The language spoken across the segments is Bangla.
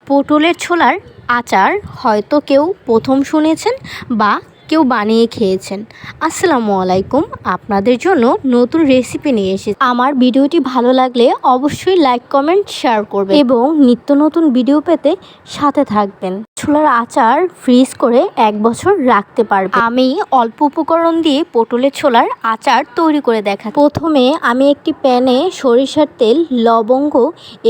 পটলের ছোলার আচার হয়তো কেউ প্রথম শুনেছেন বা কেউ বানিয়ে খেয়েছেন। আসসালামু আলাইকুম, আপনাদের জন্য নতুন রেসিপি নিয়ে এসেছি। আমার ভিডিওটি ভালো লাগলে অবশ্যই লাইক কমেন্ট শেয়ার করবেন এবং নিত্য নতুন ভিডিও পেতে সাথে থাকবেন। ছোলার আচার ফ্রিজ করে 1 বছর রাখতে পারবেন। আমি অল্প উপকরণ দিয়ে পটলের ছোলার আচার তৈরি করে দেখাচ্ছি। প্রথমে আমি একটি প্যানে সরিষার তেল, লবঙ্গ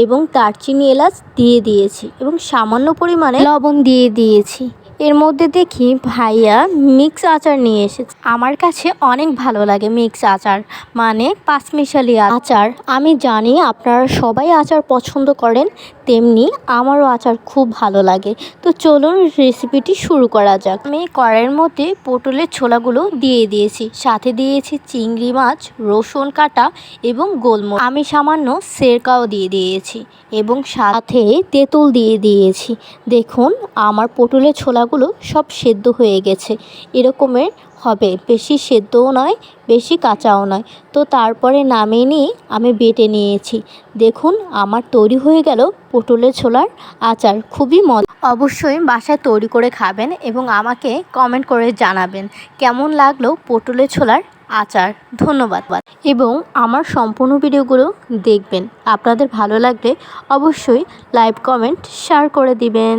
এবং দারচিনি, এলাচ দিয়ে দিয়েছি এবং সামান্য পরিমাণে লবণ দিয়ে দিয়েছি। এর মধ্যে দেখি ভাইয়া মিক্স আচার নিয়ে এসেছে। আমার কাছে অনেক ভালো লাগে মিক্স আচার, মানে পাঁচমিশালি আচার। আমি জানি আপনারা সবাই আচার পছন্দ করেন, তেমনি আমারও আচার খুব ভালো লাগে। তো চলুন রেসিপিটি শুরু করা যাক। আমি কড়াইয়ের মধ্যে পটলের ছোলাগুলো দিয়ে দিয়েছি, সাথে দিয়েছি চিংড়ি মাছ, রসুন কাটা এবং গোলমরিচ। আমি সামান্য সেরকাও দিয়ে দিয়েছি এবং সাথে তেঁতুল দিয়ে দিয়েছি। দেখুন আমার পটলের ছোলাগুলো সব সেদ্ধ হয়ে গেছে, এরকমের হবে, বেশি সেদ্ধও নয় বেশি কাঁচাও নয়। তো তারপরে নামিয়ে নিয়ে আমি বেটে নিয়েছি। দেখুন আমার তৈরি হয়ে গেল পটলের ছোলার আচার। খুবই মজা, অবশ্যই বাসায় তৈরি করে খাবেন এবং আমাকে কমেন্ট করে জানাবেন কেমন লাগলো পটলের ছোলার আচার। ধন্যবাদ এবং আমার সম্পূর্ণ ভিডিওগুলো দেখবেন। আপনাদের ভালো লাগলে অবশ্যই লাইক কমেন্ট শেয়ার করে দিবেন।